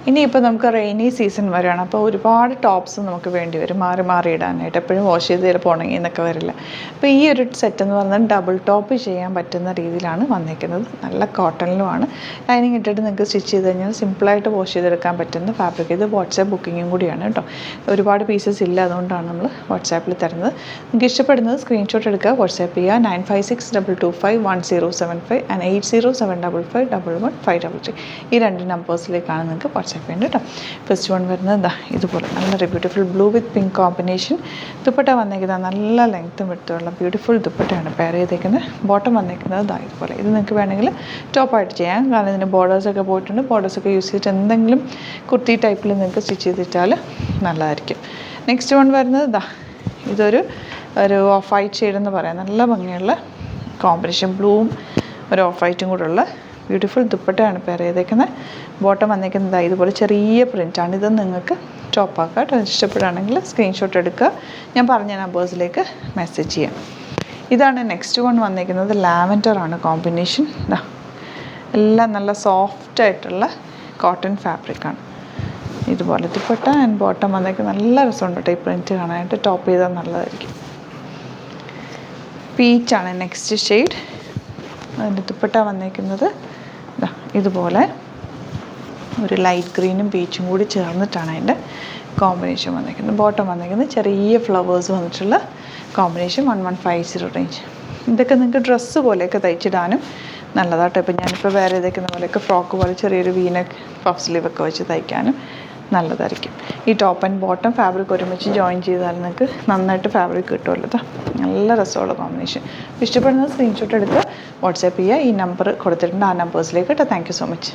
ഇനിയിപ്പോൾ നമുക്ക് rainy season വരികയാണ്. അപ്പോൾ ഒരുപാട് ടോപ്സ് നമുക്ക് വേണ്ടി വരും മാറി മാറി ഇടാനായിട്ട്. എപ്പോഴും വാഷ് ചെയ്ത് ചിലപ്പോൾ ഉണങ്ങി എന്നൊക്കെ വരില്ല. അപ്പോൾ ഈ ഒരു സെറ്റ് എന്ന് പറഞ്ഞാൽ ഡബിൾ ടോപ്പ് ചെയ്യാൻ പറ്റുന്ന രീതിയിലാണ് വന്നിരിക്കുന്നത്. നല്ല കോട്ടണിലുമാണ്. ലൈനിങ് ഇട്ടിട്ട് നിങ്ങൾക്ക് സ്റ്റിച്ച് ചെയ്ത് കഴിഞ്ഞാൽ സിമ്പിളായിട്ട് വാഷ് ചെയ്തെടുക്കാൻ പറ്റുന്ന ഫാബ്രിക്. ഇത് വാട്സാപ്പ് ബുക്കിങ്ങും കൂടിയാണ് കേട്ടോ. ഒരുപാട് പീസസ് ഇല്ല, അതുകൊണ്ടാണ് നമ്മൾ വാട്സാപ്പിൽ തരുന്നത്. നിങ്ങൾക്ക് ഇഷ്ടപ്പെടുന്നത് സ്ക്രീൻഷോട്ട് എടുക്കുക, വാട്സാപ്പ് ചെയ്യുക. 9562251075 ആൻഡ് 8075551153 ഈ 2 നമ്പേഴ്സിലേക്കാണ് നിങ്ങൾക്ക് വാട്സാപ്പ് ചെയ്യേണ്ടത് കേട്ടോ. ഫസ്റ്റ് വൺ വരുന്നത് ഇതുപോലെ നല്ലൊരു ബ്യൂട്ടിഫുൾ ബ്ലൂ വിത്ത് പിങ്ക് കോമ്പിനേഷൻ. ദുപ്പട്ട വന്നേക്കുന്നത് നല്ല ലെങ്ത്തും എടുത്തുള്ള ബ്യൂട്ടിഫുൾ ദുപ്പട്ടയാണ് പെയർ ചെയ്തേക്കുന്നത്. ബോട്ടം വന്നേക്കുന്നത് ഇതുപോലെ. ഇത് നിങ്ങൾക്ക് വേണമെങ്കിൽ ടോപ്പായിട്ട് ചെയ്യാം, കാരണം ഇതിന് ബോർഡേഴ്സൊക്കെ പോയിട്ടുണ്ട്. ബോർഡേഴ്സൊക്കെ യൂസ് ചെയ്തിട്ട് എന്തെങ്കിലും കുർത്തി ടൈപ്പിൽ നിങ്ങൾക്ക് സ്റ്റിച്ച് ചെയ്തിട്ടാൽ നല്ലതായിരിക്കും. നെക്സ്റ്റ് വൺ വരുന്നത് ഇതൊരു ഓഫ് വൈറ്റ് ഷെയ്ഡെന്ന് പറയാം. നല്ല ഭംഗിയുള്ള കോമ്പിനേഷൻ, ബ്ലൂവും ഒരു ഓഫ് വൈറ്റും കൂടെ ഉള്ള ബ്യൂട്ടിഫുൾ ദുപ്പട്ടയാണ് പെയർ ചെയ്തേക്കുന്നത്. ബോട്ടം വന്നേക്കുന്നത് ഇതുപോലെ ചെറിയ പ്രിൻ്റാണ്. ഇത് നിങ്ങൾക്ക് ടോപ്പാക്കുക കേട്ടോ. ഇഷ്ടപ്പെടുകയാണെങ്കിൽ സ്ക്രീൻഷോട്ട് എടുക്കുക, ഞാൻ പറഞ്ഞ നമ്പേഴ്സിലേക്ക് മെസ്സേജ് ചെയ്യാം. ഇതാണ് നെക്സ്റ്റ് വൺ വന്നേക്കുന്നത്. ലാവൻഡറാണ് കോമ്പിനേഷൻ. എല്ലാം നല്ല സോഫ്റ്റായിട്ടുള്ള കോട്ടൺ ഫാബ്രിക്കാണ്. ഇതുപോലെ ദുപ്പട്ട ആൻഡ് ബോട്ടം വന്നേക്കുന്നത് നല്ല രസമുണ്ട് കേട്ടോ. ഈ പ്രിൻറ്റ് കാണാനായിട്ട് ടോപ്പ് ചെയ്താൽ നല്ലതായിരിക്കും. പീച്ചാണ് നെക്സ്റ്റ് ഷെയ്ഡ്. അതിൻ്റെ ദുപ്പട്ട വന്നേക്കുന്നത് ഇതുപോലെ ഒരു ലൈറ്റ് ഗ്രീനും പീച്ചും കൂടി ചേർന്നിട്ടാണ് അതിൻ്റെ കോമ്പിനേഷൻ വന്നേക്കുന്നത്. ബോട്ടം വന്നേക്കുന്നത് ചെറിയ ഫ്ലവേഴ്സ് വന്നിട്ടുള്ള കോമ്പിനേഷൻ. 1150 റേഞ്ച്. ഇതൊക്കെ നിങ്ങൾക്ക് ഡ്രസ്സ് പോലെയൊക്കെ തയ്ച്ചിടാനും നല്ലതാട്ടോ. ഇപ്പോൾ ഞാനിപ്പോൾ വേറെ ഇതേക്കുന്ന പോലെയൊക്കെ ഫ്രോക്ക് പോലെ ചെറിയൊരു വീനക്ക് പഫ് സ്ലീവൊക്കെ വെച്ച് തയ്ക്കാനും നല്ലതായിരിക്കും. ഈ ടോപ്പ് ആൻഡ് ബോട്ടം ഫാബ്രിക് ഒരുമിച്ച് ജോയിൻ ചെയ്താൽ നിങ്ങൾക്ക് നന്നായിട്ട് ഫാബ്രിക് കിട്ടുമല്ലോ. നല്ല രസമുള്ള കോമ്പിനേഷൻ. ഇഷ്ടപ്പെടുന്നത് സ്ക്രീൻഷോട്ട് എടുക്കുക, വാട്സാപ്പ് ചെയ്യുക. ഈ നമ്പർ കൊടുത്തിട്ടുണ്ട്, ആ നമ്പേഴ്സിലേക്ക് കേട്ടോ. Thank you so much.